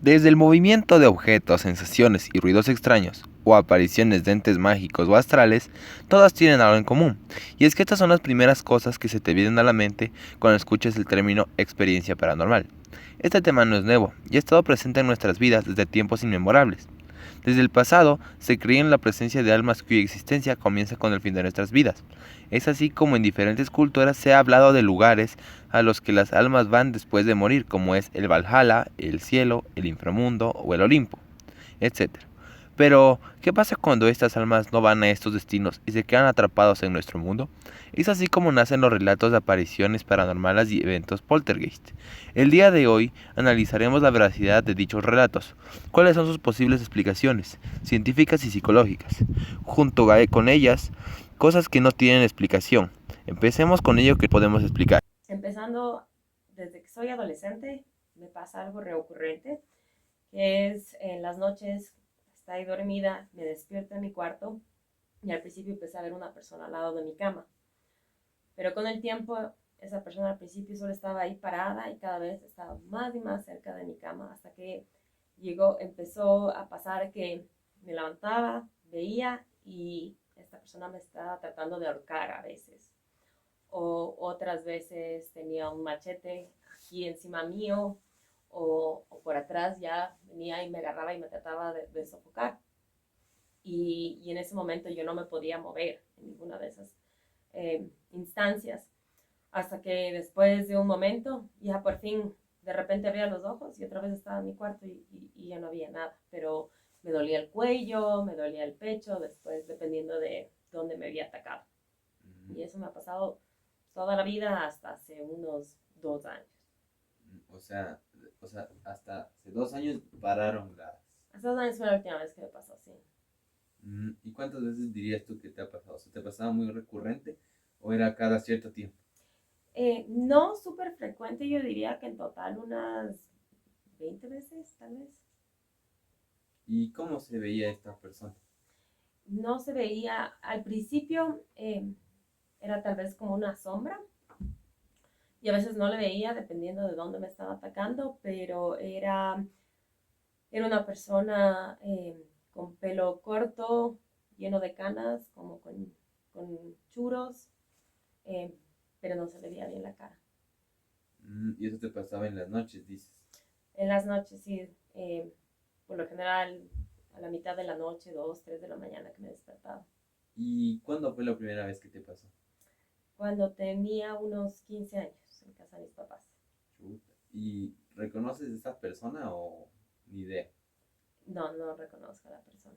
Desde el movimiento de objetos, sensaciones y ruidos extraños, o apariciones de entes mágicos o astrales, todas tienen algo en común, y es que estas son las primeras cosas que se te vienen a la mente cuando escuchas el término experiencia paranormal. Este tema no es nuevo, y ha estado presente en nuestras vidas desde tiempos inmemorables. Desde el pasado se creía en la presencia de almas cuya existencia comienza con el fin de nuestras vidas. Es así como en diferentes culturas se ha hablado de lugares a los que las almas van después de morir, como es el Valhalla, el cielo, el inframundo o el Olimpo, etcétera. Pero, ¿qué pasa cuando estas almas no van a estos destinos y se quedan atrapados en nuestro mundo? Es así como nacen los relatos de apariciones paranormales y eventos poltergeist. El día de hoy analizaremos la veracidad de dichos relatos, cuáles son sus posibles explicaciones, científicas y psicológicas, con ellas, cosas que no tienen explicación. Empecemos con ello que podemos explicar. Empezando desde que soy adolescente, me pasa algo recurrente, que es en las noches, está ahí dormida, me despierto en mi cuarto y al principio empecé a ver una persona al lado de mi cama. Pero con el tiempo, esa persona al principio solo estaba ahí parada y cada vez estaba más y más cerca de mi cama hasta que empezó a pasar que me levantaba, veía y esta persona me estaba tratando de ahorcar a veces. O otras veces tenía un machete aquí encima mío o por atrás ya venía y me agarraba y me trataba de sofocar. Y en ese momento yo no me podía mover en ninguna de esas instancias. Hasta que después de un momento, ya por fin, de repente abría los ojos y otra vez estaba en mi cuarto y ya no había nada. Pero me dolía el cuello, me dolía el pecho, después dependiendo de dónde me había atacado. Y eso me ha pasado toda la vida hasta hace unos 2 años. O sea, hasta hace 2 años pararon las... Hace 2 años fue la última vez que me pasó así. ¿Y cuántas veces dirías tú que te ha pasado? ¿Se te pasaba muy recurrente o era cada cierto tiempo? No súper frecuente, yo diría que en total unas 20 veces, tal vez. ¿Y cómo se veía esta persona? No se veía, al principio era tal vez como una sombra y a veces no le veía dependiendo de dónde me estaba atacando, pero era una persona con pelo corto, lleno de canas, como con churos, eh, pero no se le veía bien la cara. Y eso te pasaba en las noches, dices. En las noches, sí, por lo general a la mitad de la noche, 2, 3 de la mañana que me despertaba. ¿Y cuándo fue la primera vez que te pasó? Cuando tenía unos 15 años en casa de mis papás. Chuta. ¿Y reconoces a esta persona o ni idea? No, no reconozco a la persona.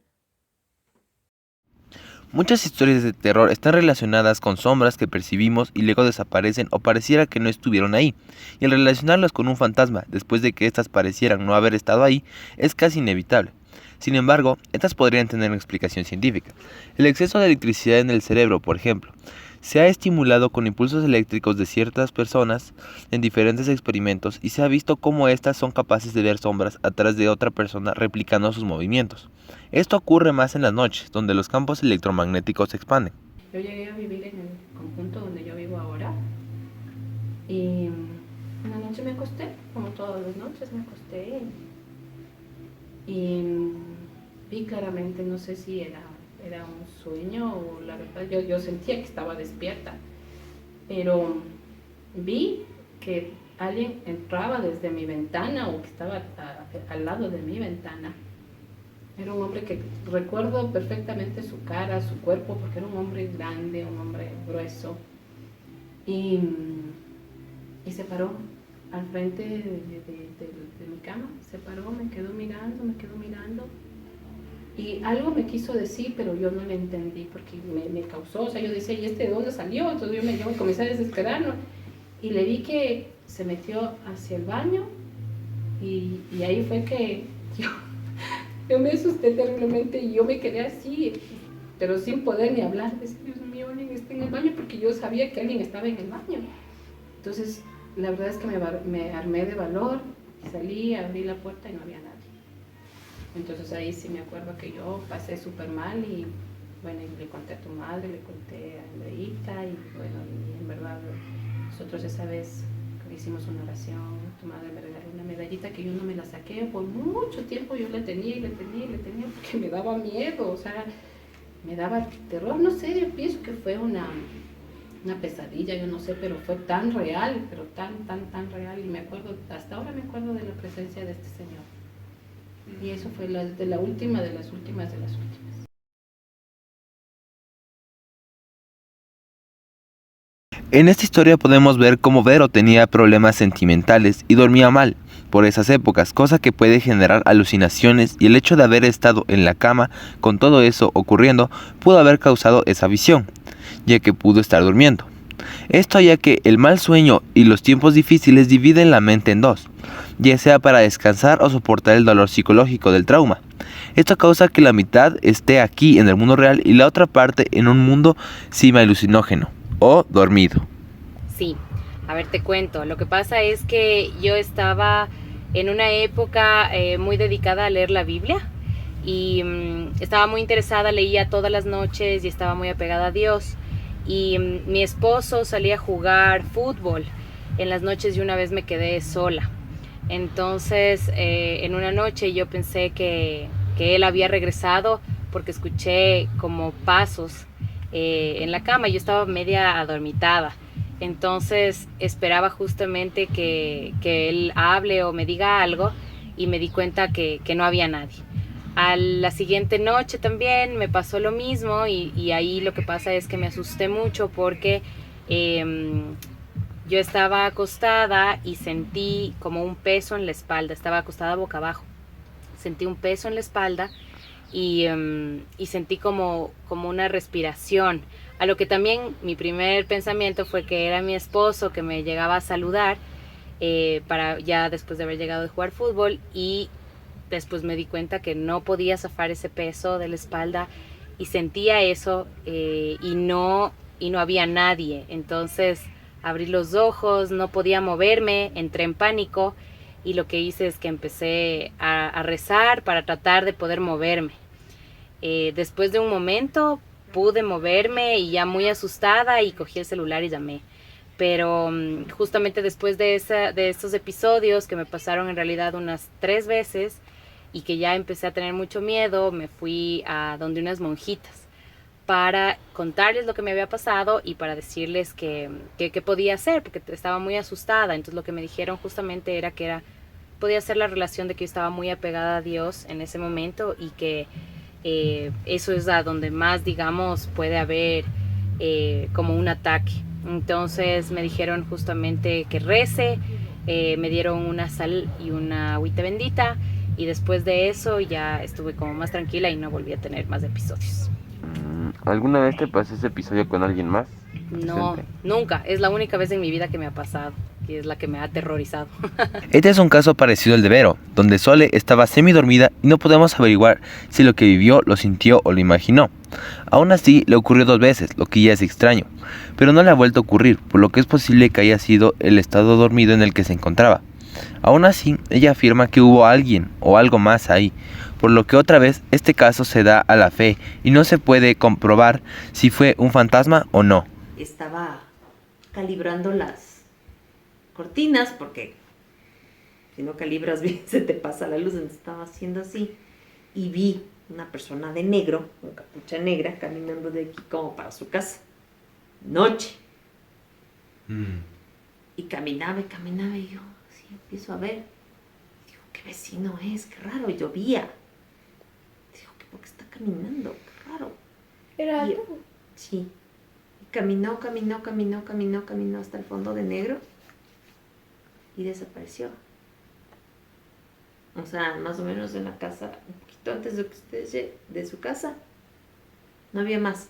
Muchas historias de terror están relacionadas con sombras que percibimos y luego desaparecen o pareciera que no estuvieron ahí, y el relacionarlas con un fantasma después de que éstas parecieran no haber estado ahí es casi inevitable. Sin embargo, estas podrían tener una explicación científica. El exceso de electricidad en el cerebro, por ejemplo, se ha estimulado con impulsos eléctricos de ciertas personas en diferentes experimentos y se ha visto cómo éstas son capaces de ver sombras atrás de otra persona replicando sus movimientos. Esto ocurre más en las noches, donde los campos electromagnéticos se expanden. Yo llegué a vivir en el conjunto donde yo vivo ahora y una noche me acosté, como todas las noches me acosté y vi claramente, no sé si era un sueño o la verdad, yo sentía que estaba despierta, pero vi que alguien entraba desde mi ventana o que estaba al lado de mi ventana. Era un hombre que recuerdo perfectamente su cara, su cuerpo, porque era un hombre grande, un hombre grueso. Y, y se paró al frente de mi cama, se paró, me quedó mirando. Y algo me quiso decir, pero yo no le entendí porque me causó, o sea, yo decía, ¿y este de dónde salió? Entonces yo me comencé a desesperar, ¿no? Y le vi que se metió hacia el baño y ahí fue que yo me asusté terriblemente y yo me quedé así, pero sin poder ni hablar. Decía, Dios mío, alguien está en el baño, porque yo sabía que alguien estaba en el baño. Entonces, la verdad es que me armé de valor, salí, abrí la puerta y no había nadie. Entonces ahí sí me acuerdo que yo pasé súper mal y bueno, le conté a tu madre, le conté a Andreita y bueno, y en verdad nosotros esa vez hicimos una oración, tu madre me regaló una medallita que yo no me la saqué, por mucho tiempo yo la tenía y la tenía y la tenía porque me daba miedo, o sea, me daba terror, no sé, yo pienso que fue una pesadilla, yo no sé, pero fue tan real, pero tan real, y me acuerdo, hasta ahora me acuerdo de la presencia de este señor. Y eso fue la última de las últimas. En esta historia podemos ver cómo Vero tenía problemas sentimentales y dormía mal por esas épocas, cosa que puede generar alucinaciones, y el hecho de haber estado en la cama con todo eso ocurriendo pudo haber causado esa visión, ya que pudo estar durmiendo. Esto ya que el mal sueño y los tiempos difíciles dividen la mente en dos, ya sea para descansar o soportar el dolor psicológico del trauma. Esto causa que la mitad esté aquí en el mundo real y la otra parte en un mundo semi-alucinógeno o dormido. Sí, a ver, te cuento. Lo que pasa es que yo estaba en una época muy dedicada a leer la Biblia y estaba muy interesada, leía todas las noches y estaba muy apegada a Dios. Y mi esposo salía a jugar fútbol en las noches y una vez me quedé sola. Entonces, en una noche yo pensé que él había regresado porque escuché como pasos en la cama. Yo estaba media adormitada. Entonces esperaba justamente que él hable o me diga algo y me di cuenta que no había nadie. A la siguiente noche también me pasó lo mismo y ahí lo que pasa es que me asusté mucho porque yo estaba acostada y sentí como un peso en la espalda. Estaba acostada boca abajo. Sentí un peso en la espalda y sentí como una respiración. A lo que también mi primer pensamiento fue que era mi esposo que me llegaba a saludar para ya después de haber llegado de jugar fútbol, y después me di cuenta que no podía zafar ese peso de la espalda y sentía eso y no había nadie. Entonces abrí los ojos, no podía moverme, entré en pánico y lo que hice es que empecé a rezar para tratar de poder moverme. Después de un momento pude moverme y ya muy asustada y cogí el celular y llamé. Pero justamente después de estos episodios que me pasaron en realidad unas 3 veces y que ya empecé a tener mucho miedo, me fui a donde unas monjitas para contarles lo que me había pasado y para decirles qué podía hacer, porque estaba muy asustada. Entonces lo que me dijeron justamente era que podía ser la relación de que yo estaba muy apegada a Dios en ese momento y que eso es a donde más, digamos, puede haber como un ataque. Entonces me dijeron justamente que rece, me dieron una sal y una agüita bendita y después de eso ya estuve como más tranquila y no volví a tener más episodios. ¿Alguna vez te pasó ese episodio con alguien más? No, nunca. Es la única vez en mi vida que me ha pasado, que es la que me ha aterrorizado. Este es un caso parecido al de Vero, donde Sole estaba semidormida y no podemos averiguar si lo que vivió lo sintió o lo imaginó. Aún así, le ocurrió 2 veces, lo que ya es extraño, pero no le ha vuelto a ocurrir, por lo que es posible que haya sido el estado dormido en el que se encontraba. Aún así, ella afirma que hubo alguien o algo más ahí, por lo que otra vez este caso se da a la fe y no se puede comprobar si fue un fantasma o no. Estaba calibrando las cortinas porque si no calibras bien se te pasa la luz, entonces estaba haciendo así y vi una persona de negro, con capucha negra, caminando de aquí como para su casa, noche. Y caminaba y yo así empiezo a ver, digo, ¿qué vecino es? Qué raro, llovía. Digo, ¿por qué está caminando? Qué raro. ¿Era Y- tú? Sí. Y caminó hasta el fondo de negro y desapareció. O sea, más o menos en la casa, un poquito antes de que usted de su casa, no había más.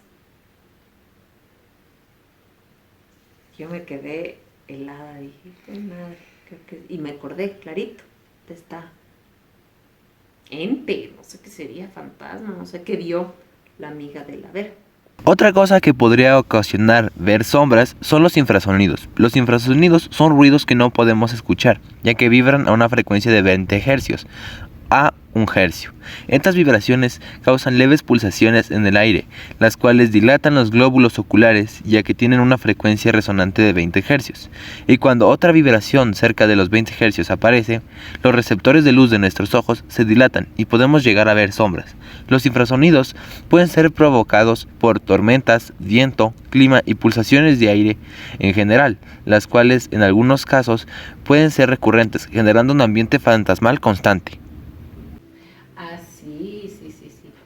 Yo me quedé helada, dije, "Qué madre", y me acordé clarito de esta ente, no sé qué sería, fantasma, no sé qué vio la amiga de la Ver. Otra cosa que podría ocasionar ver sombras son los infrasonidos. Los infrasonidos son ruidos que no podemos escuchar, ya que vibran a una frecuencia de 20 Hz. a 1 hercio. Estas vibraciones causan leves pulsaciones en el aire, las cuales dilatan los glóbulos oculares ya que tienen una frecuencia resonante de 20 hercios. Y cuando otra vibración cerca de los 20 hercios aparece, los receptores de luz de nuestros ojos se dilatan y podemos llegar a ver sombras. Los infrasonidos pueden ser provocados por tormentas, viento, clima y pulsaciones de aire en general, las cuales en algunos casos pueden ser recurrentes, generando un ambiente fantasmal constante. Ah, sí.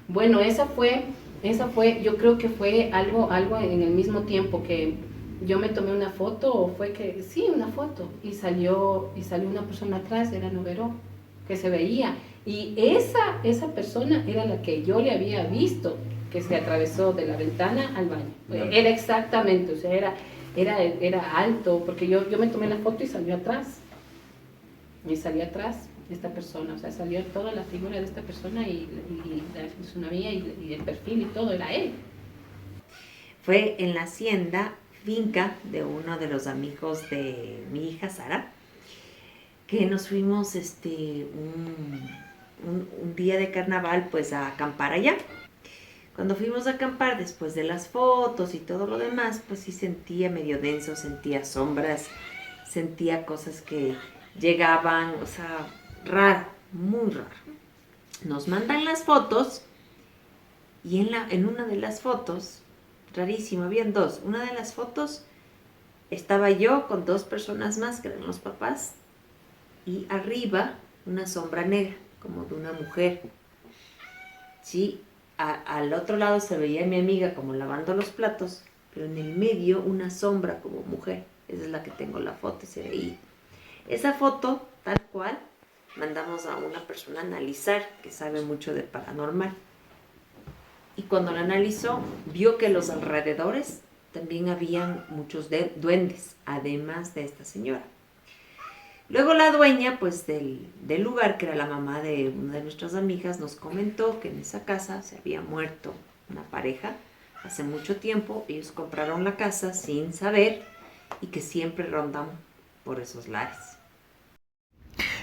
Bueno, esa fue, yo creo que fue algo en el mismo tiempo que yo me tomé una foto, o fue que, sí, una foto, y salió una persona atrás, era Noguero, que se veía, y esa persona era la que yo le había visto, que se atravesó de la ventana al baño. Era exactamente, o sea, era alto, porque yo me tomé la foto y salió atrás esta persona, o sea, salió toda la figura de esta persona y la fisonomía y el perfil y todo, era él. Fue en la hacienda, finca de uno de los amigos de mi hija Sara, que nos fuimos un día de carnaval pues a acampar allá. Cuando fuimos a acampar, después de las fotos y todo lo demás, pues sí sentía medio denso, sentía sombras, sentía cosas que llegaban, o sea, raro, muy raro. Nos mandan las fotos y en una de las fotos, rarísimo, habían dos. Una de las fotos estaba yo con 2 personas más, que eran los papás, y arriba una sombra negra, como de una mujer. Sí, al otro lado se veía a mi amiga como lavando los platos, pero en el medio una sombra como mujer. Esa es la que tengo la foto y se veía. Esa foto, tal cual, mandamos a una persona a analizar que sabe mucho de paranormal. Y cuando la analizó, vio que en los alrededores también habían muchos duendes, además de esta señora. Luego la dueña pues del lugar, que era la mamá de una de nuestras amigas, nos comentó que en esa casa se había muerto una pareja hace mucho tiempo. Ellos compraron la casa sin saber y que siempre rondan por esos lares.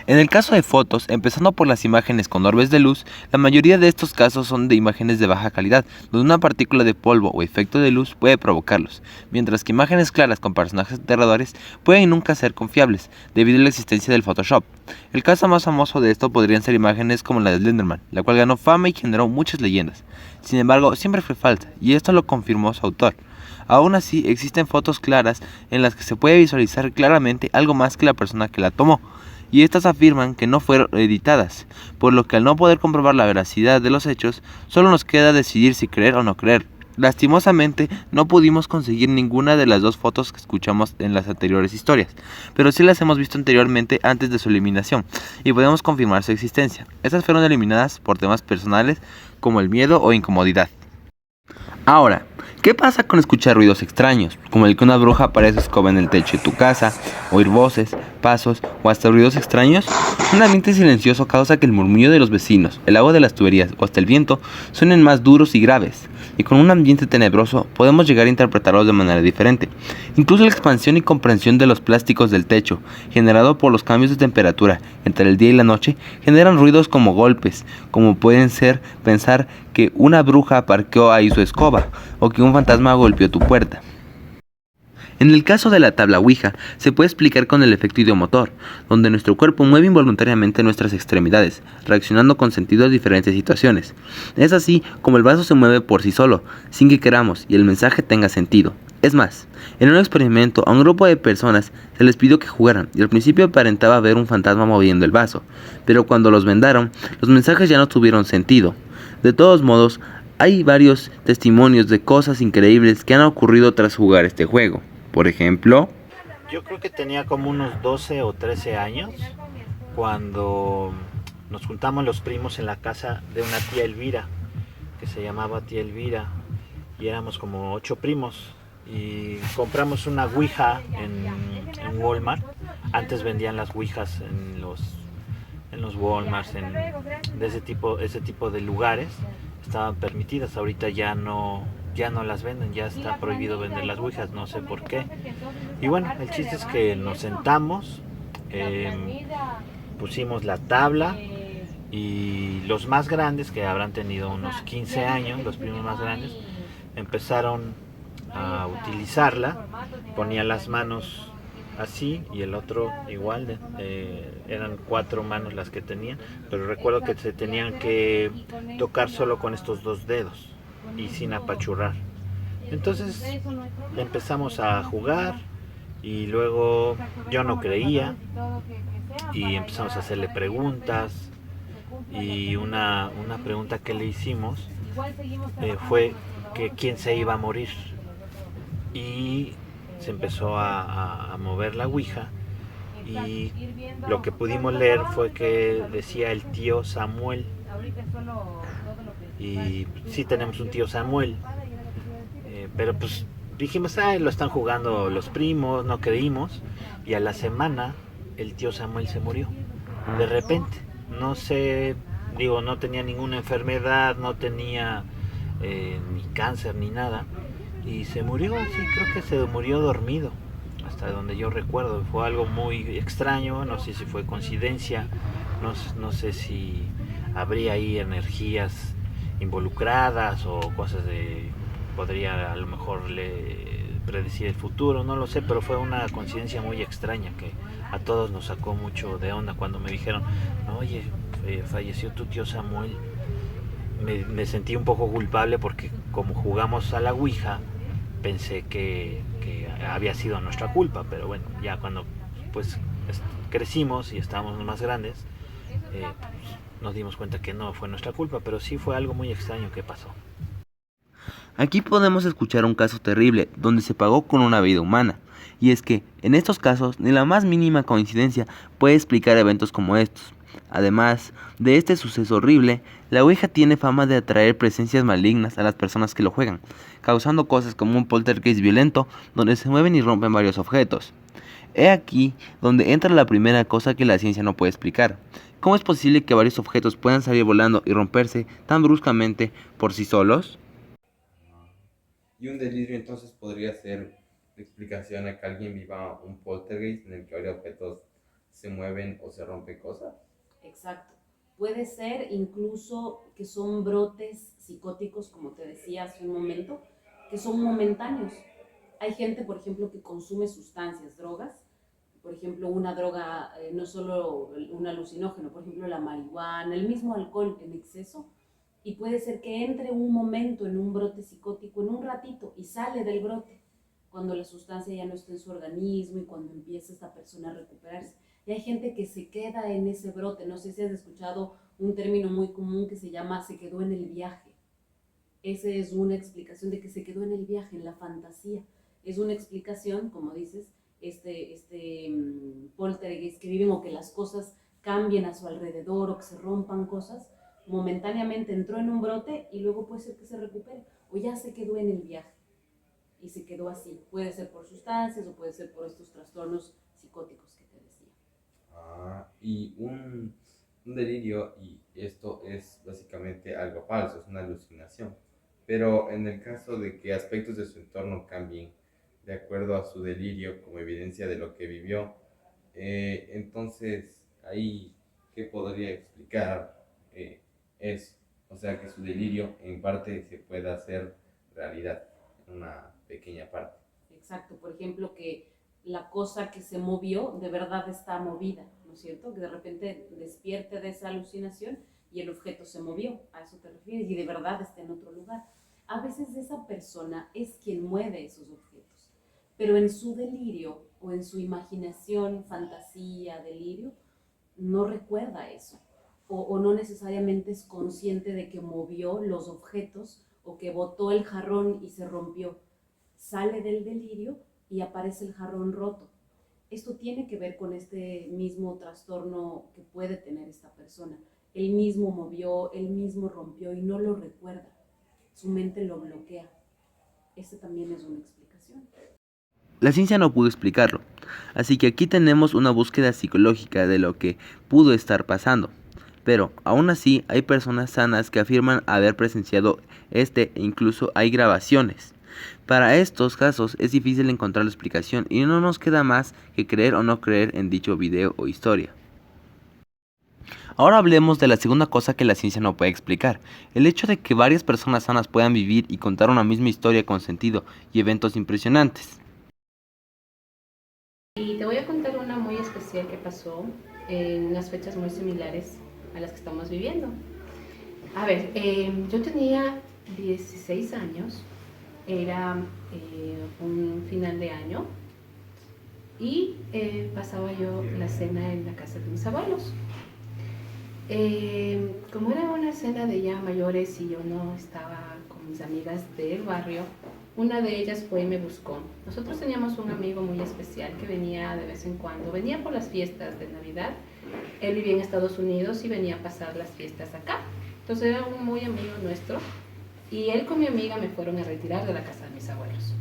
En el caso de fotos, empezando por las imágenes con orbes de luz, la mayoría de estos casos son de imágenes de baja calidad, donde una partícula de polvo o efecto de luz puede provocarlos, mientras que imágenes claras con personajes aterradores pueden nunca ser confiables, debido a la existencia del Photoshop. El caso más famoso de esto podrían ser imágenes como la de Slenderman, la cual ganó fama y generó muchas leyendas. Sin embargo, siempre fue falsa, y esto lo confirmó su autor. Aún así, existen fotos claras en las que se puede visualizar claramente algo más que la persona que la tomó, y estas afirman que no fueron editadas, por lo que al no poder comprobar la veracidad de los hechos, solo nos queda decidir si creer o no creer. Lastimosamente, no pudimos conseguir ninguna de las 2 fotos que escuchamos en las anteriores historias, pero sí las hemos visto anteriormente antes de su eliminación, y podemos confirmar su existencia. Estas fueron eliminadas por temas personales como el miedo o incomodidad. Ahora, ¿qué pasa con escuchar ruidos extraños, como el que una bruja aparece escoba en el techo de tu casa, oír voces, pasos o hasta ruidos extraños? Un ambiente silencioso causa que el murmullo de los vecinos, el agua de las tuberías o hasta el viento suenen más duros y graves, y con un ambiente tenebroso podemos llegar a interpretarlos de manera diferente. Incluso la expansión y comprensión de los plásticos del techo, generado por los cambios de temperatura entre el día y la noche, generan ruidos como golpes, como pueden ser pensar que una bruja parqueó ahí su escoba, o que un fantasma golpeó tu puerta. En el caso de la tabla Ouija, se puede explicar con el efecto ideomotor, donde nuestro cuerpo mueve involuntariamente nuestras extremidades, reaccionando con sentido a diferentes situaciones. Es así como el vaso se mueve por sí solo, sin que queramos, y el mensaje tenga sentido. Es más, en un experimento a un grupo de personas se les pidió que jugaran, y al principio aparentaba ver un fantasma moviendo el vaso, pero cuando los vendaron, los mensajes ya no tuvieron sentido. De todos modos, hay varios testimonios de cosas increíbles que han ocurrido tras jugar este juego. Por ejemplo, yo creo que tenía como unos 12 o 13 años cuando nos juntamos los primos en la casa de una tía Elvira, que se llamaba tía Elvira, y éramos como 8 primos, y compramos una Ouija en Walmart. Antes vendían las Ouijas en los Walmarts, de ese tipo de lugares, estaban permitidas. Ahorita ya no las venden, ya está prohibido vender las Ouijas, no sé por qué. Y bueno, el chiste es que nos sentamos, pusimos la tabla Y los más grandes, que habrán tenido unos 15 años, los primos más grandes, empezaron a utilizarla, ponían las manos así y el otro igual, eran 4 manos las que tenían, pero recuerdo que se tenían que tocar solo con estos 2 dedos y sin apachurrar. Entonces empezamos a jugar y luego yo no creía y empezamos a hacerle preguntas, y una pregunta que le hicimos fue que quién se iba a morir, y se empezó a mover la ouija y lo que pudimos leer fue que decía el tío Samuel. Y sí tenemos un tío Samuel, pero pues dijimos, lo están jugando los primos, no creímos, y a la semana el tío Samuel se murió de repente. No sé, digo, no tenía ninguna enfermedad, no tenía ni cáncer ni nada, y se murió, sí, creo que se murió dormido, hasta donde yo recuerdo. Fue algo muy extraño, no sé si fue coincidencia, no sé si habría ahí energías involucradas o cosas de, podría a lo mejor predecir el futuro, no lo sé, pero fue una coincidencia muy extraña que a todos nos sacó mucho de onda cuando me dijeron, oye, falleció tu tío Samuel. Me sentí un poco culpable porque como jugamos a la ouija pensé que había sido nuestra culpa, pero bueno, ya cuando pues crecimos y estábamos más grandes, nos dimos cuenta que no fue nuestra culpa, pero sí fue algo muy extraño que pasó. Aquí podemos escuchar un caso terrible donde se pagó con una vida humana, y es que en estos casos ni la más mínima coincidencia puede explicar eventos como estos. Además de este suceso horrible, la ouija tiene fama de atraer presencias malignas a las personas que lo juegan, causando cosas como un poltergeist violento donde se mueven y rompen varios objetos. He aquí donde entra la primera cosa que la ciencia no puede explicar. ¿Cómo es posible que varios objetos puedan salir volando y romperse tan bruscamente por sí solos? Y un delirio entonces podría ser la explicación a que alguien viva un poltergeist en el que varios objetos se mueven o se rompen cosas. Exacto. Puede ser incluso que son brotes psicóticos, como te decía hace un momento, que son momentáneos. Hay gente, por ejemplo, que consume sustancias, drogas. Por ejemplo, una droga, no solo un alucinógeno, por ejemplo, la marihuana, el mismo alcohol en exceso. Y puede ser que entre un momento en un brote psicótico, en un ratito, y sale del brote, cuando la sustancia ya no está en su organismo y cuando empieza esta persona a recuperarse. Y hay gente que se queda en ese brote. No sé si has escuchado un término muy común que se llama se quedó en el viaje. Esa es una explicación de que se quedó en el viaje, en la fantasía. Es una explicación, como dices, poltergeist que viven o que las cosas cambien a su alrededor o que se rompan cosas, momentáneamente entró en un brote y luego puede ser que se recupere, o ya se quedó en el viaje y se quedó así. Puede ser por sustancias o puede ser por estos trastornos psicóticos que te decía. Y un delirio, y esto es básicamente algo falso, es una alucinación. Pero en el caso de que aspectos de su entorno cambien de acuerdo a su delirio como evidencia de lo que vivió, entonces ahí, ¿qué podría explicar eso? O sea, que su delirio en parte se pueda hacer realidad, en una pequeña parte. Exacto, por ejemplo, que la cosa que se movió de verdad está movida, ¿no es cierto? Que de repente despierte de esa alucinación y el objeto se movió, a eso te refieres, y de verdad está en otro lugar. A veces esa persona es quien mueve esos objetos, pero en su delirio o en su imaginación, fantasía, delirio, no recuerda eso, o no necesariamente es consciente de que movió los objetos o que botó el jarrón y se rompió. Sale del delirio y aparece el jarrón roto. Esto tiene que ver con este mismo trastorno que puede tener esta persona. Él mismo movió, él mismo rompió y no lo recuerda. Su mente lo bloquea. Esa también es una explicación. La ciencia no pudo explicarlo, así que aquí tenemos una búsqueda psicológica de lo que pudo estar pasando. Pero aún así hay personas sanas que afirman haber presenciado e incluso hay grabaciones. Para estos casos es difícil encontrar la explicación y no nos queda más que creer o no creer en dicho video o historia. Ahora hablemos de la segunda cosa que la ciencia no puede explicar, el hecho de que varias personas sanas puedan vivir y contar una misma historia con sentido y eventos impresionantes. Y te voy a contar una muy especial que pasó en unas fechas muy similares a las que estamos viviendo. A ver, yo tenía 16 años, era un final de año y pasaba yo la cena en la casa de mis abuelos. Como era una cena de ya mayores y yo no estaba con mis amigas del barrio, una de ellas fue y me buscó. Nosotros teníamos un amigo muy especial que venía de vez en cuando, venía por las fiestas de Navidad. Él vivía en Estados Unidos y venía a pasar las fiestas acá. Entonces era un muy amigo nuestro y él con mi amiga me fueron a retirar de la casa de mis abuelos.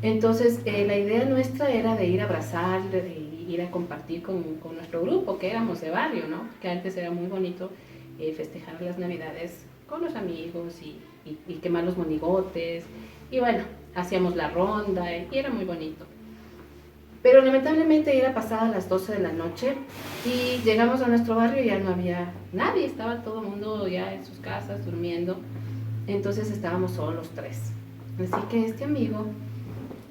Entonces la idea nuestra era de ir a abrazar, de ir a compartir con nuestro grupo, que éramos de barrio, ¿no? Que antes era muy bonito festejar las Navidades con los amigos y quemar los monigotes. Y bueno, hacíamos la ronda y era muy bonito. Pero lamentablemente era pasada las 12 de la noche y llegamos a nuestro barrio y ya no había nadie, estaba todo el mundo ya en sus casas durmiendo. Entonces estábamos solo los tres. Así que este amigo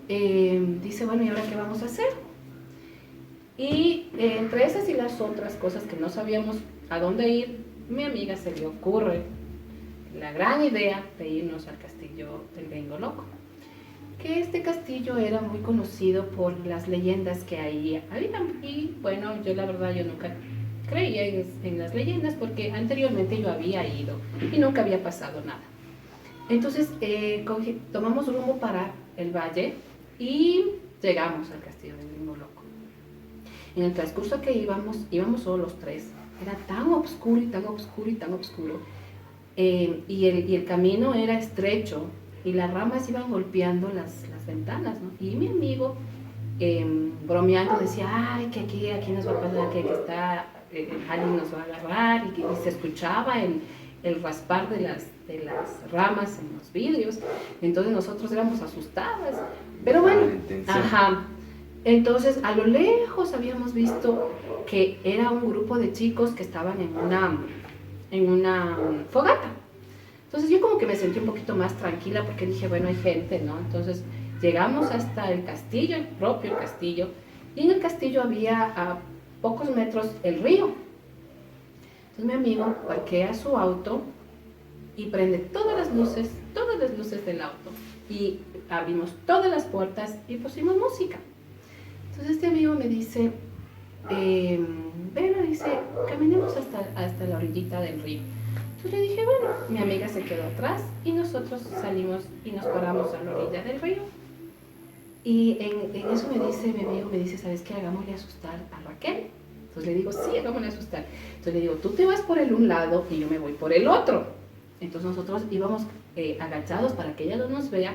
dice, bueno, ¿y ahora qué vamos a hacer? Y entre esas y las otras cosas que no sabíamos a dónde ir, mi amiga se le ocurre la gran idea de irnos al castillo del Gringo Loco. Que este castillo era muy conocido por las leyendas que ahí había. Y bueno, yo la verdad yo nunca creía en las leyendas porque anteriormente yo había ido y nunca había pasado nada. Entonces tomamos rumbo para el valle y llegamos al castillo del Gringo Loco. En el transcurso que íbamos solo los tres. Era tan oscuro y tan oscuro y tan oscuro. Y el camino era estrecho y las ramas iban golpeando las ventanas, ¿no? Y mi amigo, bromeando, decía, ay, que aquí nos va a pasar, que alguien nos va a agarrar, y se escuchaba el raspar de las ramas en los vidrios. Entonces nosotros éramos asustadas, pero bueno, ajá. Entonces a lo lejos habíamos visto que era un grupo de chicos que estaban en una fogata. Entonces yo como que me sentí un poquito más tranquila porque dije, bueno, hay gente, ¿no? Entonces llegamos hasta el castillo, el propio castillo, y en el castillo había a pocos metros el río. Entonces mi amigo parquea su auto y prende todas las luces del auto, y abrimos todas las puertas y pusimos música. Entonces este amigo me dice, dice, caminemos hasta la orillita del río. Entonces le dije, bueno, mi amiga se quedó atrás y nosotros salimos y nos paramos a la orilla del río. Y en eso mi amigo me dice, ¿sabes qué? Hagámosle asustar a Raquel. Entonces le digo, sí, hagámosle asustar. Entonces le digo, tú te vas por un lado y yo me voy por el otro. Entonces nosotros íbamos agachados para que ella no nos vea,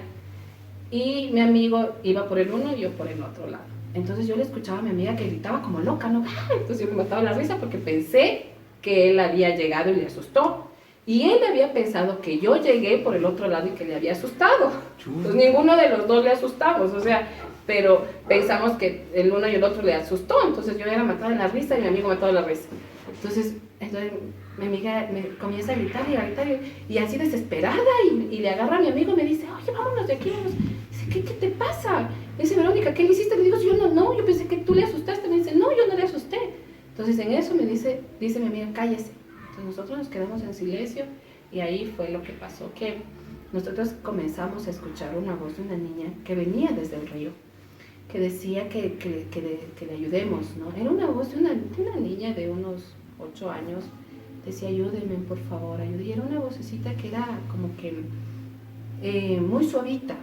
y mi amigo iba por el uno y yo por el otro lado. Entonces yo le escuchaba a mi amiga que gritaba como loca, ¿no? Entonces yo me mataba la risa porque pensé que él había llegado y le asustó. Y él había pensado que yo llegué por el otro lado y que le había asustado. Entonces ninguno de los dos le asustamos, o sea, pero pensamos que el uno y el otro le asustó. Entonces yo era matada de la risa y mi amigo matado de la risa. Entonces mi amiga me comienza a gritar y así desesperada, y le agarra a mi amigo y me dice, oye, vámonos de aquí, vámonos. Dice, ¿qué te pasa? Me dice, Verónica, ¿qué le hiciste? Le digo, yo pensé que tú le asustaste. Me dice, no, yo no le asusté. Entonces en eso me dice mi amiga, cállese. Entonces nosotros nos quedamos en silencio y ahí fue lo que pasó, que nosotros comenzamos a escuchar una voz de una niña que venía desde el río, que decía que le ayudemos, ¿no? Era una voz de una niña de unos 8 años, decía, ayúdenme, por favor, ayúdenme. Y era una vocecita que era como que muy suavita,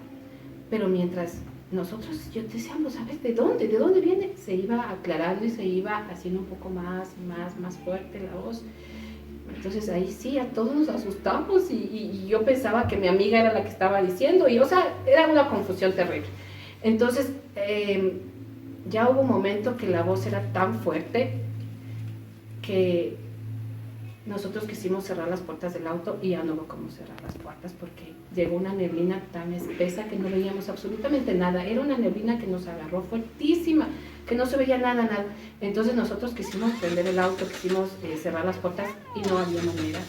pero mientras nosotros, yo decíamos, ¿sabes de dónde viene? Se iba aclarando y se iba haciendo un poco más fuerte la voz. Entonces ahí sí, a todos nos asustamos y yo pensaba que mi amiga era la que estaba diciendo, y o sea, era una confusión terrible. Entonces ya hubo un momento que la voz era tan fuerte que nosotros quisimos cerrar las puertas del auto y ya no hubo cómo cerrar las puertas porque llegó una neblina tan espesa que no veíamos absolutamente nada. Era una neblina que nos agarró fuertísima. que no se veía nada, nada. Entonces nosotros quisimos prender el auto, quisimos cerrar las puertas y no había manera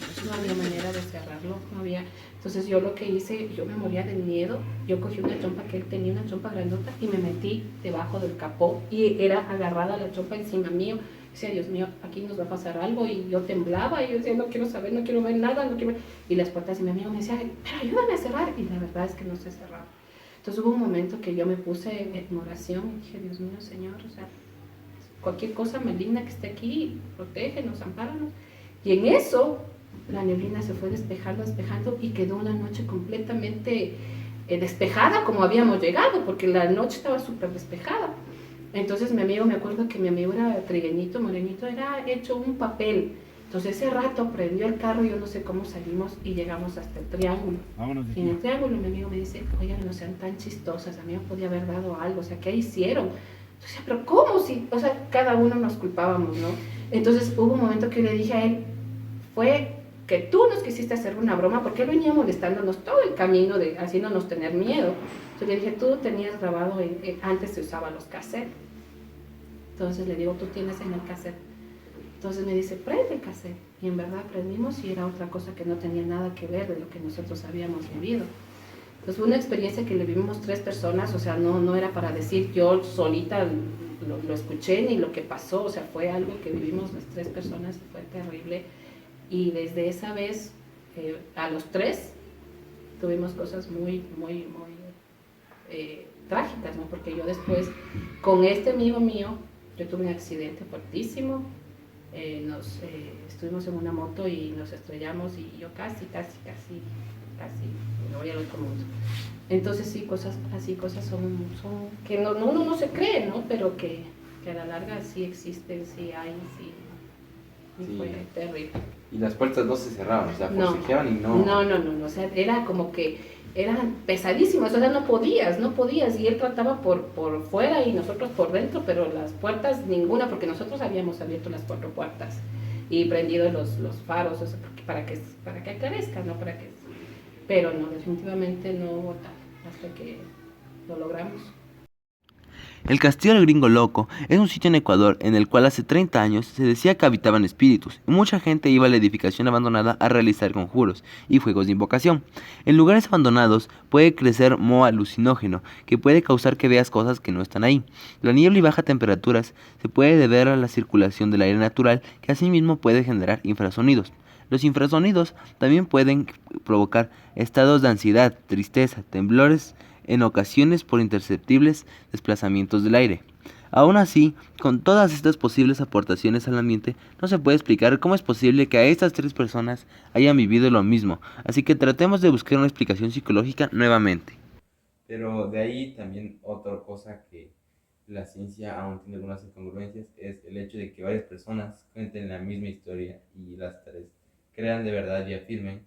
de cerrarlo, no había. Entonces yo lo que hice, yo me moría del miedo, yo cogí una chompa que él tenía, una chompa grandota, y me metí debajo del capó y era agarrada la chompa encima mío. Decía, Dios mío, aquí nos va a pasar algo, y yo temblaba, y yo decía, no quiero saber, no quiero ver nada, no quiero ver. Y las puertas, y mi amigo me decía, pero ayúdame a cerrar, y la verdad es que no se cerraba. Entonces hubo un momento que yo me puse en oración y dije, Dios mío, Señor, o sea, cualquier cosa maligna que esté aquí, protégenos, ampáranos. Y en eso, la neblina se fue despejando, despejando, y quedó una noche completamente despejada como habíamos llegado, porque la noche estaba súper despejada. Entonces mi amigo, me acuerdo que mi amigo era trigueñito, morenito, era hecho un papel. Entonces ese rato prendió el carro, yo no sé cómo salimos y llegamos hasta el triángulo. Y en el triángulo mi amigo me dice, oigan, no sean tan chistosas, a mí me podía haber dado algo, o sea, ¿qué hicieron? Entonces, pero ¿cómo? Si, o sea, cada uno nos culpábamos, ¿no? Entonces hubo un momento que le dije a él, fue que tú nos quisiste hacer una broma, porque él venía molestándonos todo el camino, haciéndonos tener miedo. Entonces le dije, tú tenías grabado, antes se usaban los cassettes. Entonces le digo, tú tienes en el cassette. Entonces me dice, prende el cassette. Y en verdad prendimos, y era otra cosa que no tenía nada que ver de lo que nosotros habíamos vivido. Entonces fue una experiencia que le vivimos 3 personas, o sea, no era para decir yo solita lo escuché ni lo que pasó, o sea, fue algo que vivimos las 3 personas y fue terrible. Y desde esa vez, a los 3, tuvimos cosas muy trágicas, ¿no? Porque yo después, con este amigo mío, yo tuve un accidente fuertísimo, estuvimos en una moto y nos estrellamos, y yo casi me voy al otro mundo. Entonces sí, cosas así, cosas son que uno no se cree, ¿no? Pero que a la larga sí existen, sí hay, sí. Y fue terrible. Y las puertas no se cerraban, o sea, forcejeaban y no... No, o sea, era como que eran pesadísimas, o sea, no podías, y él trataba por fuera y nosotros por dentro, pero las puertas ninguna, porque nosotros habíamos abierto las 4 puertas y prendido los faros, o sea, para que aclarezca, ¿no? Pero no, definitivamente no hubo tal, hasta que lo logramos. El Castillo del Gringo Loco es un sitio en Ecuador en el cual hace 30 años se decía que habitaban espíritus, y mucha gente iba a la edificación abandonada a realizar conjuros y juegos de invocación. En lugares abandonados puede crecer moho alucinógeno, que puede causar que veas cosas que no están ahí. La niebla y bajas temperaturas se puede deber a la circulación del aire natural, que asimismo puede generar infrasonidos. Los infrasonidos también pueden provocar estados de ansiedad, tristeza, temblores, en ocasiones por imperceptibles desplazamientos del aire. Aún así, con todas estas posibles aportaciones al ambiente, no se puede explicar cómo es posible que a estas 3 personas hayan vivido lo mismo, así que tratemos de buscar una explicación psicológica nuevamente. Pero de ahí también otra cosa que la ciencia aún tiene algunas incongruencias es el hecho de que varias personas cuenten la misma historia y las 3 crean de verdad y afirmen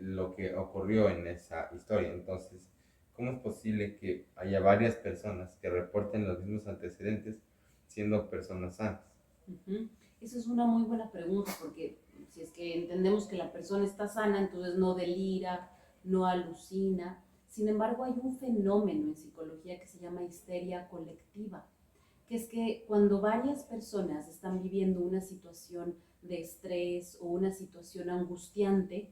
lo que ocurrió en esa historia. Entonces, ¿cómo es posible que haya varias personas que reporten los mismos antecedentes siendo personas sanas? Esa es una muy buena pregunta, porque si es que entendemos que la persona está sana, entonces no delira, no alucina. Sin embargo, hay un fenómeno en psicología que se llama histeria colectiva, que es que cuando varias personas están viviendo una situación de estrés o una situación angustiante,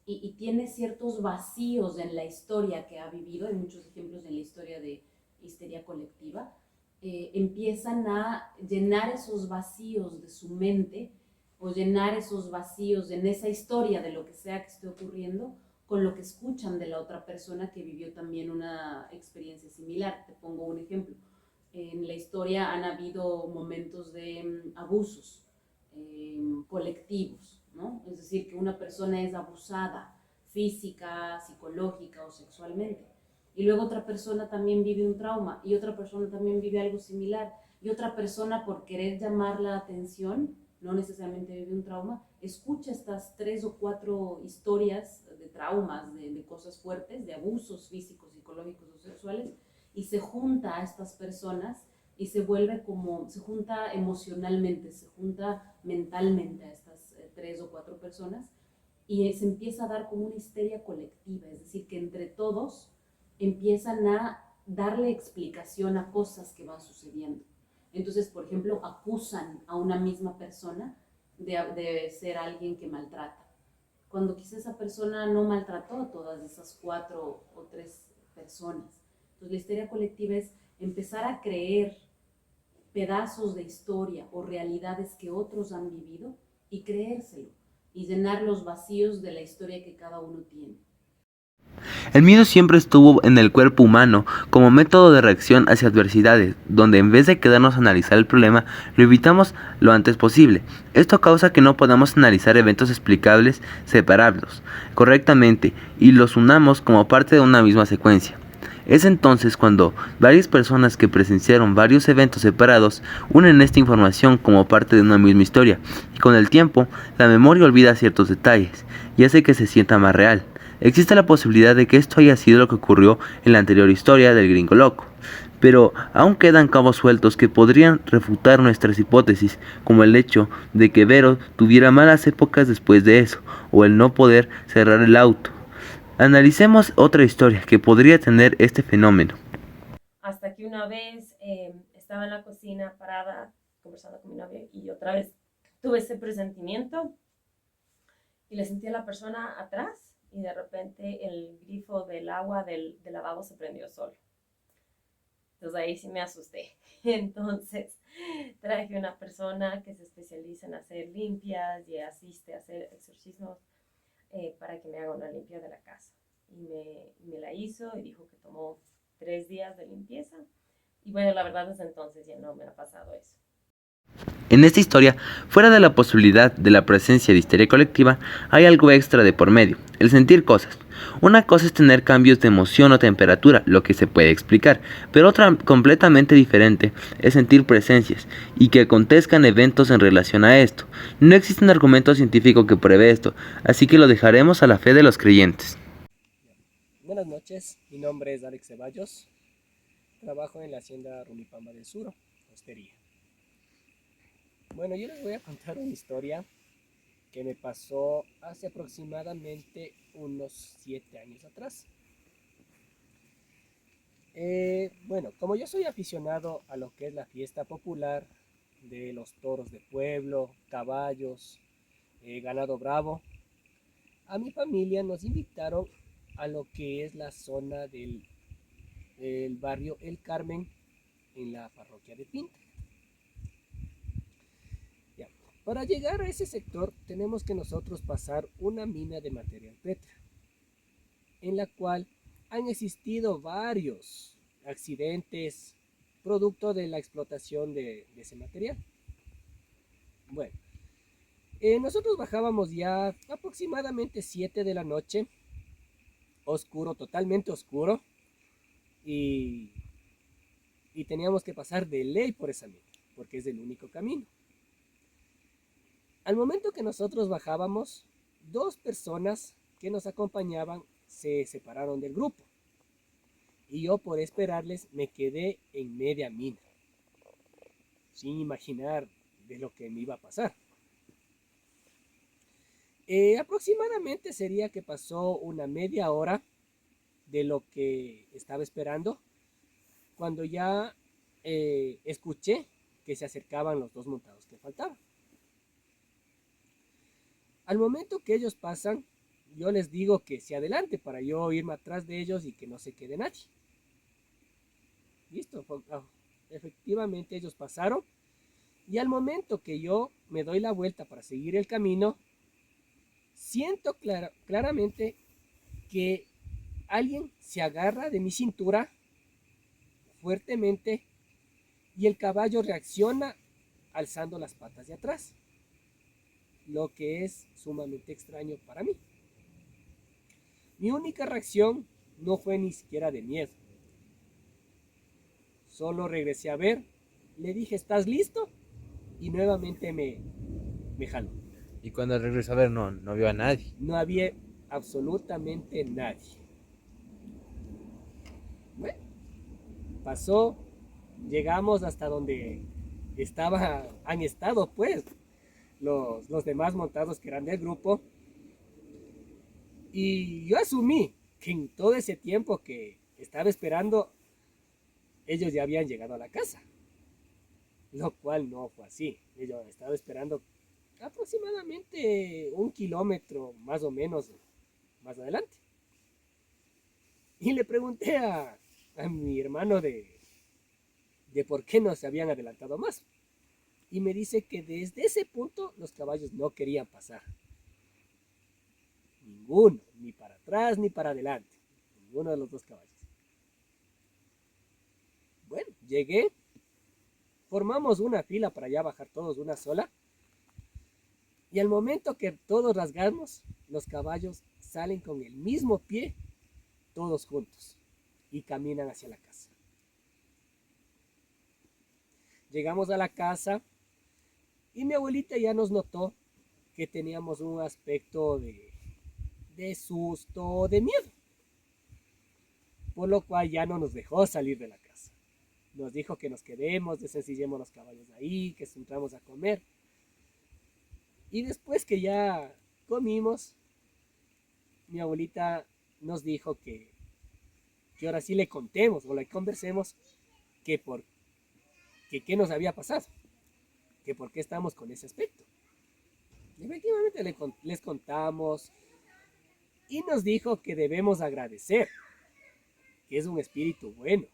y tiene ciertos vacíos en la historia que ha vivido, hay muchos ejemplos en la historia de histeria colectiva, empiezan a llenar esos vacíos de su mente, o llenar esos vacíos en esa historia de lo que sea que esté ocurriendo, con lo que escuchan de la otra persona que vivió también una experiencia similar. Te pongo un ejemplo. En la historia han habido momentos de abusos colectivos, ¿no? Es decir, que una persona es abusada física, psicológica o sexualmente, y luego otra persona también vive un trauma, y otra persona también vive algo similar, y otra persona, por querer llamar la atención, no necesariamente vive un trauma, escucha estas 3 o 4 historias de traumas, de cosas fuertes, de abusos físicos, psicológicos o sexuales, y se junta a estas personas y se junta emocionalmente, se junta mentalmente a estas 3 o 4 personas, y se empieza a dar como una histeria colectiva, es decir, que entre todos empiezan a darle explicación a cosas que van sucediendo. Entonces, por ejemplo, acusan a una misma persona de ser alguien que maltrata, cuando quizá esa persona no maltrató a todas esas 4 o 3 personas. Entonces, la histeria colectiva es empezar a creer pedazos de historia o realidades que otros han vivido y creérselo y llenar los vacíos de la historia que cada uno tiene. El miedo siempre estuvo en el cuerpo humano como método de reacción hacia adversidades, donde en vez de quedarnos a analizar el problema, lo evitamos lo antes posible. Esto causa que no podamos analizar eventos explicables, separarlos correctamente y los unamos como parte de una misma secuencia. Es entonces cuando varias personas que presenciaron varios eventos separados unen esta información como parte de una misma historia, y con el tiempo la memoria olvida ciertos detalles y hace que se sienta más real. Existe la posibilidad de que esto haya sido lo que ocurrió en la anterior historia del gringo loco, pero aún quedan cabos sueltos que podrían refutar nuestras hipótesis, como el hecho de que Vero tuviera malas épocas después de eso, o el no poder cerrar el auto. Analicemos otra historia que podría tener este fenómeno. Hasta que una vez estaba en la cocina parada conversando con mi novio y otra vez tuve ese presentimiento y le sentí a la persona atrás y de repente el grifo del agua del lavabo se prendió solo. Entonces ahí sí me asusté. Entonces traje una persona que se especializa en hacer limpias y asiste a hacer exorcismos para que me haga una limpia de la casa. Y me la hizo y dijo que tomó 3 días de limpieza. Y bueno, la verdad desde entonces ya no me ha pasado eso. En esta historia, fuera de la posibilidad de la presencia de histeria colectiva, hay algo extra de por medio, el sentir cosas. Una cosa es tener cambios de emoción o temperatura, lo que se puede explicar, pero otra completamente diferente es sentir presencias y que acontezcan eventos en relación a esto. No existe un argumento científico que pruebe esto, así que lo dejaremos a la fe de los creyentes. Buenas noches, mi nombre es Alex Ceballos, trabajo en la hacienda Rumipamba del Sur, hostería. Bueno, yo les voy a contar una historia que me pasó hace aproximadamente unos 7 años atrás. Bueno, como yo soy aficionado a lo que es la fiesta popular de los toros de pueblo, caballos, ganado bravo, a mi familia nos invitaron a lo que es la zona del barrio El Carmen en la parroquia de Pinta. Ya. Para llegar a ese sector tenemos que nosotros pasar una mina de material petra, en la cual han existido varios accidentes producto de la explotación de ese material. Bueno, nosotros bajábamos ya aproximadamente 7 de la noche, oscuro, totalmente oscuro, y teníamos que pasar de ley por esa mina, porque es el único camino. Al momento que nosotros bajábamos, 2 personas que nos acompañaban se separaron del grupo, y yo por esperarles me quedé en media mina, sin imaginar de lo que me iba a pasar. Aproximadamente sería que pasó una media hora de lo que estaba esperando, cuando ya escuché que se acercaban los 2 montados que faltaban. Al momento que ellos pasan, yo les digo que se adelante para yo irme atrás de ellos y que no se quede nadie. Listo, efectivamente ellos pasaron, y al momento que yo me doy la vuelta para seguir el camino, siento claramente que alguien se agarra de mi cintura fuertemente y el caballo reacciona alzando las patas de atrás, lo que es sumamente extraño para mí. Mi única reacción no fue ni siquiera de miedo. Solo regresé a ver, le dije, ¿estás listo? Y nuevamente me jaló. Y cuando regresó a ver, no vio a nadie. No había absolutamente nadie. Bueno, pasó, llegamos hasta donde han estado pues los demás montados que eran del grupo, y yo asumí que en todo ese tiempo que estaba esperando, ellos ya habían llegado a la casa. lo cual no fue así. Yo estaba esperando aproximadamente 1 kilómetro más o menos más adelante. Y le pregunté a mi hermano de por qué no se habían adelantado más. Y me dice que desde ese punto los caballos no querían pasar. Ninguno, ni para atrás ni para adelante. Ninguno de los dos caballos. Bueno, llegué, formamos una fila para ya bajar todos una sola. Y al momento que todos rasgamos, los caballos salen con el mismo pie, todos juntos, y caminan hacia la casa. Llegamos a la casa y mi abuelita ya nos notó que teníamos un aspecto de susto, de miedo. Por lo cual ya no nos dejó salir de la casa. Nos dijo que nos quedemos, desencillemos los caballos ahí, que entramos a comer. Y después que ya comimos, mi abuelita nos dijo que ahora sí le contemos o le conversemos que qué nos había pasado, que por qué estamos con ese aspecto. Y efectivamente les contamos y nos dijo que debemos agradecer, que es un espíritu bueno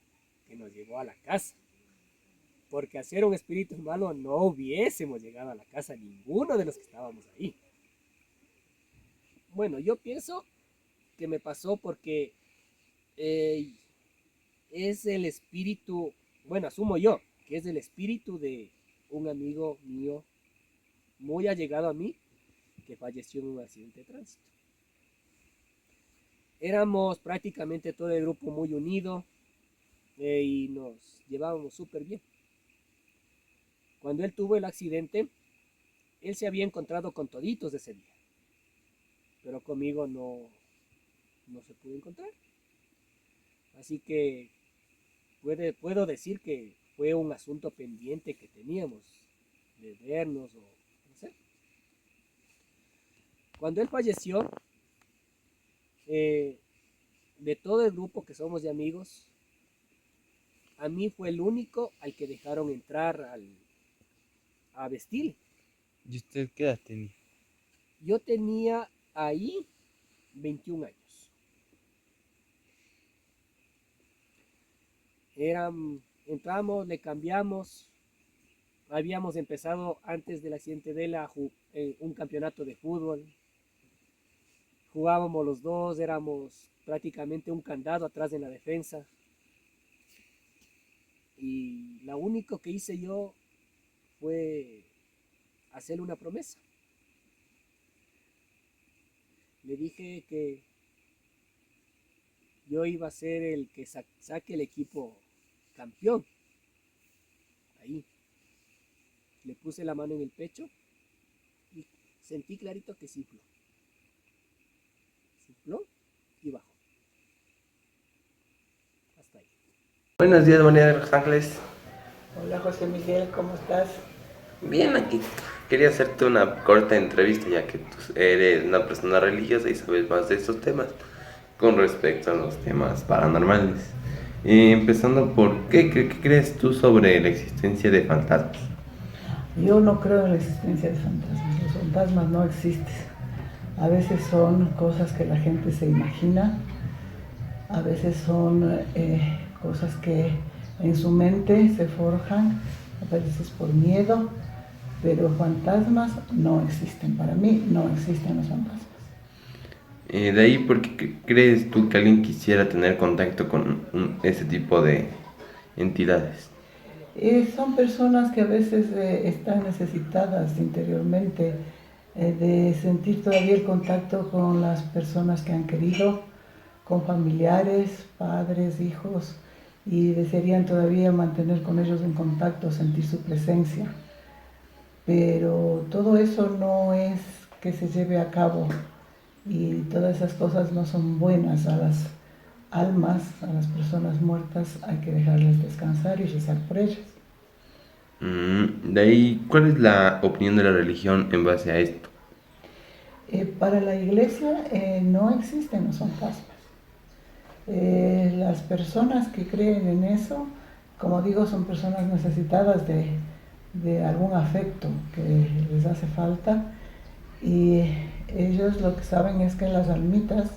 que nos llevó a la casa. Porque a ser un espíritu malo no hubiésemos llegado a la casa ninguno de los que estábamos ahí. Bueno, yo pienso que me pasó porque es el espíritu, bueno, asumo yo, que es el espíritu de un amigo mío muy allegado a mí que falleció en un accidente de tránsito. Éramos prácticamente todo el grupo muy unido y nos llevábamos súper bien. Cuando él tuvo el accidente, él se había encontrado con toditos ese día, pero conmigo no se pudo encontrar. Así que puedo decir que fue un asunto pendiente que teníamos de vernos o no sé. Cuando él falleció, de todo el grupo que somos de amigos, a mí fue el único al que dejaron entrar a vestir. ¿Y usted qué edad tenía? Yo tenía ahí 21 años. Entramos, le cambiamos. Habíamos empezado antes del accidente de él un campeonato de fútbol. Jugábamos los dos, éramos prácticamente un candado atrás de la defensa. Y lo único que hice yo fue hacerle una promesa. Le dije que yo iba a ser el que saque el equipo campeón. Ahí. Le puse la mano en el pecho y sentí clarito que cifló. Cifló y bajó. Hasta ahí. Buenos días, María de Los Ángeles. Hola José Miguel, ¿cómo estás? Bien, aquí quería hacerte una corta entrevista ya que tú eres una persona religiosa y sabes más de estos temas con respecto a los temas paranormales. Empezando por, ¿qué crees tú sobre la existencia de fantasmas? Yo no creo en la existencia de fantasmas. Los fantasmas no existen. A veces son cosas que la gente se imagina, a veces son cosas que en su mente se forjan, a veces por miedo, pero fantasmas no existen. Para mí no existen los fantasmas. De ahí, ¿por qué crees tú que alguien quisiera tener contacto con ese tipo de entidades? Son personas que a veces están necesitadas interiormente de sentir todavía el contacto con las personas que han querido, con familiares, padres, hijos, y desearían todavía mantener con ellos en contacto, sentir su presencia. Pero todo eso no es que se lleve a cabo, y todas esas cosas no son buenas a las almas, a las personas muertas. Hay que dejarles descansar y rezar por ellas. De ahí, ¿cuál es la opinión de la religión en base a esto? Para la iglesia no existen los fantasmas. Las personas que creen en eso, como digo, son personas necesitadas de de algún afecto que les hace falta, y ellos lo que saben es que las almitas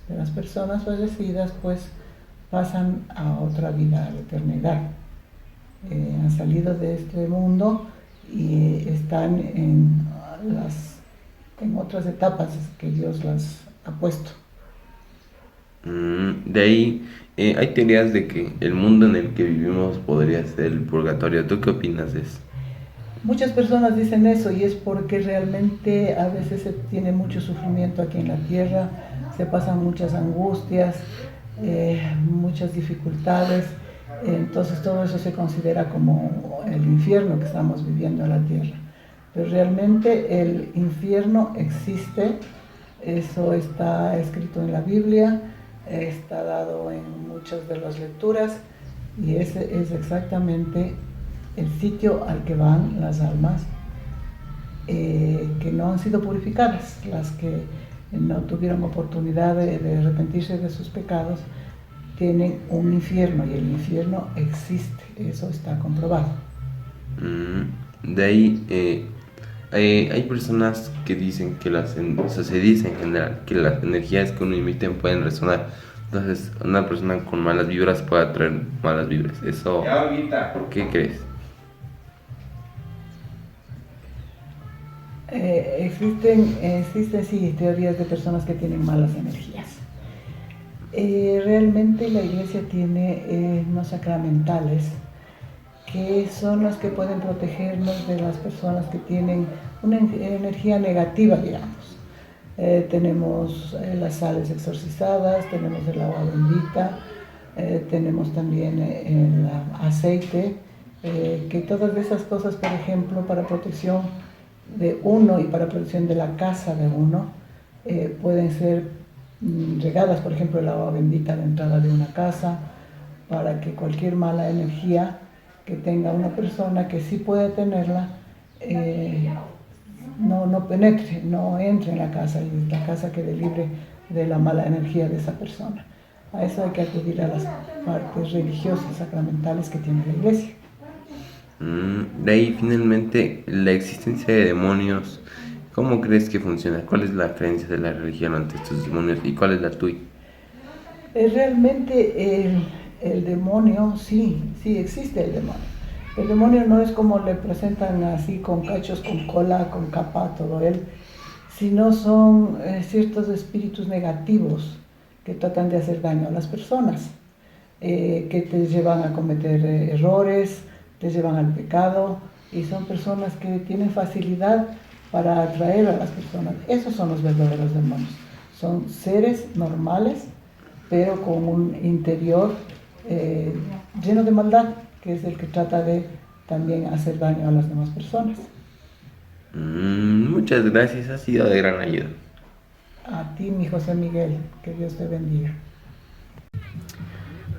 de las personas fallecidas pues pasan a otra vida, a la eternidad. Han salido de este mundo y están en otras etapas que Dios las ha puesto. De ahí, hay teorías de que el mundo en el que vivimos podría ser el purgatorio. ¿Tú qué opinas de eso? Muchas personas dicen eso, y es porque realmente a veces se tiene mucho sufrimiento aquí en la tierra, se pasan muchas angustias, muchas dificultades, entonces todo eso se considera como el infierno que estamos viviendo en la tierra. Pero realmente el infierno existe, eso está escrito en la Biblia, está dado en muchas de las lecturas, y ese es exactamente el sitio al que van las almas que no han sido purificadas, las que no tuvieron oportunidad de arrepentirse de sus pecados, tienen un infierno, y el infierno existe, eso está comprobado. De ahí, hay personas que dicen que se dice en general que las energías que uno emite pueden resonar. Entonces, una persona con malas vibras puede atraer malas vibras. Eso, ¿qué crees? Existen sí teorías de personas que tienen malas energías. Realmente la iglesia tiene unos sacramentales que son los que pueden protegernos de las personas que tienen una energía negativa, digamos. Tenemos las sales exorcizadas, tenemos el agua bendita, tenemos también el aceite, que todas esas cosas, por ejemplo, para protección de uno y para protección de la casa de uno, pueden ser regadas, por ejemplo, el agua bendita a la entrada de una casa, para que cualquier mala energía que tenga una persona, que sí puede tenerla, no penetre, no entre en la casa, y la casa quede libre de la mala energía de esa persona. A eso hay que acudir a las partes religiosas, sacramentales que tiene la iglesia. De ahí, finalmente, la existencia de demonios, ¿cómo crees que funciona? ¿Cuál es la creencia de la religión ante estos demonios y cuál es la tuya? Realmente el demonio, sí existe el demonio. El demonio no es como le presentan así, con cachos, con cola, con capa, todo él, sino son ciertos espíritus negativos que tratan de hacer daño a las personas, que te llevan a cometer errores, te llevan al pecado, y son personas que tienen facilidad para atraer a las personas. Esos son los verdaderos demonios. Son seres normales, pero con un interior lleno de maldad, que es el que trata de también hacer daño a las demás personas. Muchas gracias, ha sido de gran ayuda. A ti, mi José Miguel, que Dios te bendiga.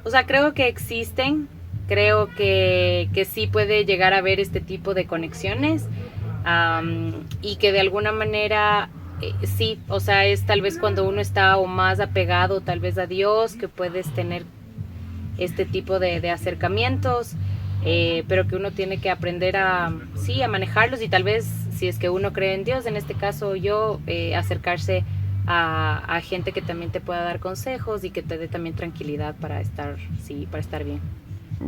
O sea, creo que existen, creo que sí puede llegar a haber este tipo de conexiones, y que de alguna manera sí, o sea, es tal vez cuando uno está o más apegado tal vez a Dios, que puedes tener este tipo de acercamientos, pero que uno tiene que aprender a manejarlos, y tal vez si es que uno cree en Dios, en este caso yo, acercarse a gente que también te pueda dar consejos y que te dé también tranquilidad para estar bien.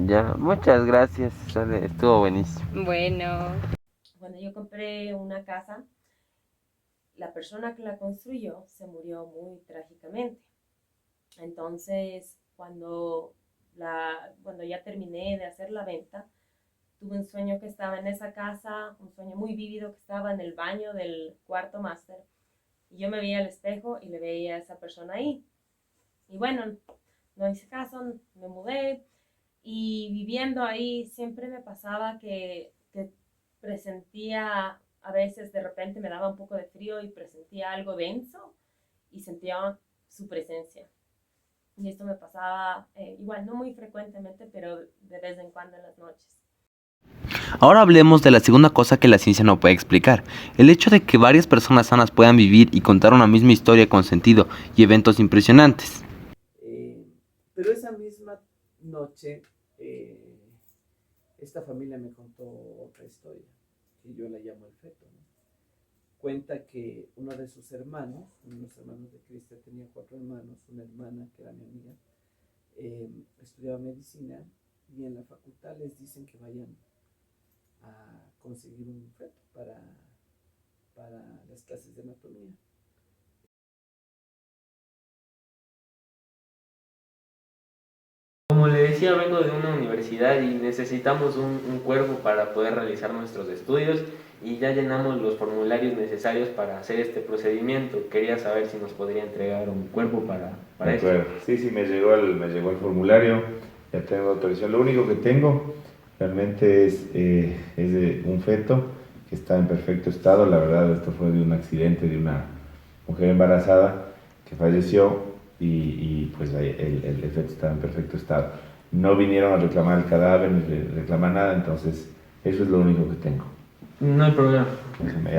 Ya, muchas gracias, Sale, estuvo buenísimo. Bueno. Cuando yo compré una casa, la persona que la construyó se murió muy trágicamente. Entonces, cuando ya terminé de hacer la venta, tuve un sueño que estaba en esa casa, un sueño muy vívido, que estaba en el baño del cuarto máster, y yo me veía al espejo y le veía a esa persona ahí. Y bueno, no hice caso, me mudé, y viviendo ahí siempre me pasaba que presentía, a veces de repente me daba un poco de frío y presentía algo denso y sentía su presencia. Y esto me pasaba igual, no muy frecuentemente, pero de vez en cuando en las noches. Ahora hablemos de la segunda cosa que la ciencia no puede explicar, el hecho de que varias personas sanas puedan vivir y contar una misma historia con sentido y eventos impresionantes. Pero esa misma noche esta familia me contó otra historia, que yo la llamo el feto, ¿no? Cuenta que uno de sus hermanos, uno de los hermanos de Cristian, tenía 4 hermanos, una hermana que era mi amiga, estudiaba medicina y en la facultad les dicen que vayan a conseguir un feto para las clases de anatomía. Como le decía, vengo de una universidad y necesitamos un cuerpo para poder realizar nuestros estudios y ya llenamos los formularios necesarios para hacer este procedimiento. Quería saber si nos podría entregar un cuerpo para esto. Sí, me llegó el formulario, ya tengo autorización. Lo único que tengo realmente es de un feto que está en perfecto estado. La verdad, esto fue de un accidente de una mujer embarazada que falleció. Y pues el feto estaba en perfecto estado. No vinieron a reclamar el cadáver ni reclamar nada, entonces eso es lo único que tengo. No hay problema. Déjame,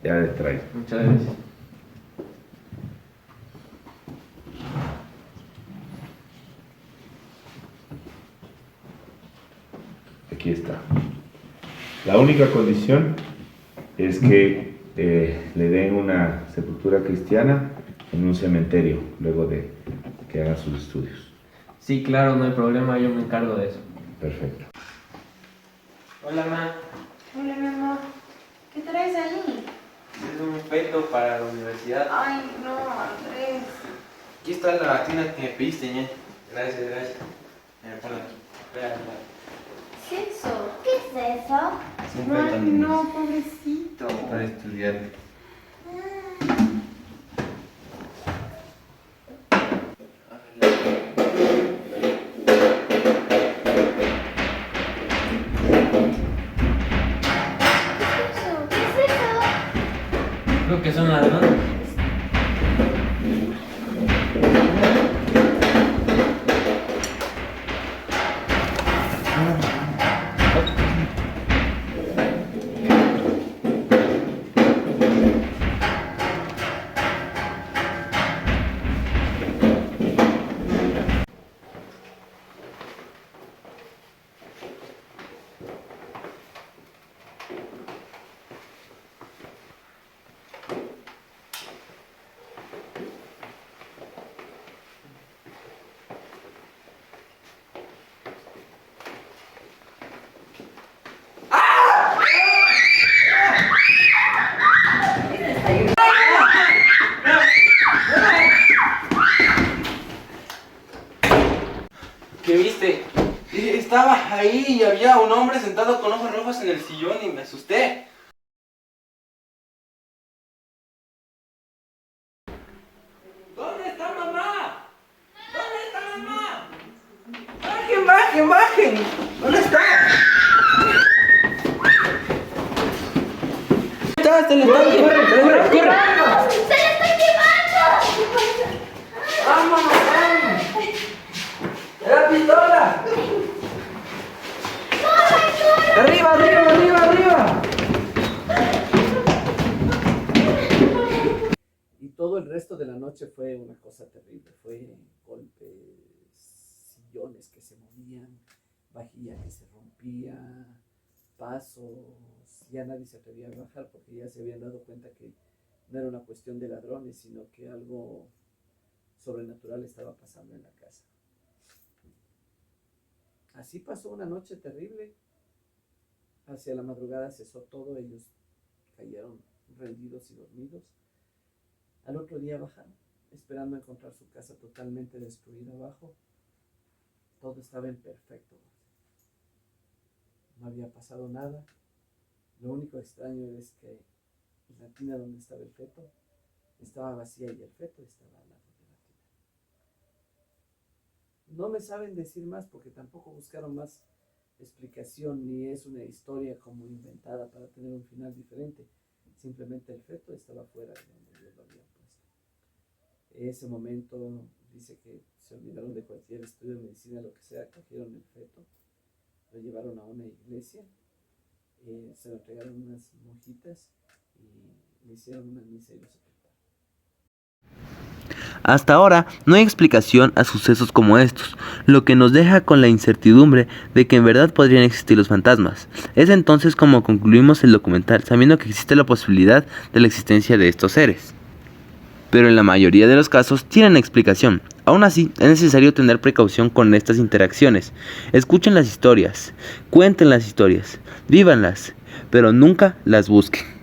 ya le traigo. Muchas gracias. Aquí está. La única condición es que le den una sepultura cristiana en un cementerio, luego de que hagan sus estudios. Sí, claro, no hay problema, yo me encargo de eso. Perfecto. Hola, ma. Hola, mi amor. ¿Qué traes ahí? Es un feto para la universidad. Ay, no, Andrés. Aquí está la tienda que me pediste, ñe. Gracias. Ponla aquí. Espera. ¿Qué es eso? ¿Qué es eso? Es un feto, Ay, niños. no, pobrecito. Para estudiar. ¿Qué es eso? Creo que son ladrones. ¿Qué viste? Estaba ahí y había un hombre sentado con ojos rojos en el sillón y me asusté. ¿Dónde está mamá? ¿Dónde está mamá? ¡Bajen! ¿Dónde está? ¡Se le están llevando! ¡Corre! ¡Se le están llevando! ¡Vámonos! ¡La pistola! ¡Arriba! Y todo el resto de la noche fue una cosa terrible. Fue golpes, sillones que se movían, vajilla que se rompía, pasos. Ya nadie se atrevía a bajar porque ya se habían dado cuenta que no era una cuestión de ladrones, sino que algo sobrenatural estaba pasando en la casa. Así pasó una noche terrible. Hacia la madrugada cesó todo, ellos cayeron rendidos y dormidos. Al otro día bajaron, esperando encontrar su casa totalmente destruida abajo. Todo estaba en perfecto orden. No había pasado nada. Lo único extraño es que la tina donde estaba el feto estaba vacía y el feto estaba al lado de la tina. No me saben decir más porque tampoco buscaron más explicación, ni es una historia como inventada para tener un final diferente. Simplemente el feto estaba fuera de donde Dios lo había puesto. En ese momento dice que se olvidaron de cualquier estudio de medicina, lo que sea, cogieron el feto, lo llevaron a una iglesia, se lo entregaron unas monjitas y le hicieron una misa y lo sepultaron. Hasta ahora no hay explicación a sucesos como estos, lo que nos deja con la incertidumbre de que en verdad podrían existir los fantasmas. Es entonces como concluimos el documental, sabiendo que existe la posibilidad de la existencia de estos seres. Pero en la mayoría de los casos tienen explicación. Aún así, es necesario tener precaución con estas interacciones. Escuchen las historias, cuenten las historias, vívanlas, pero nunca las busquen.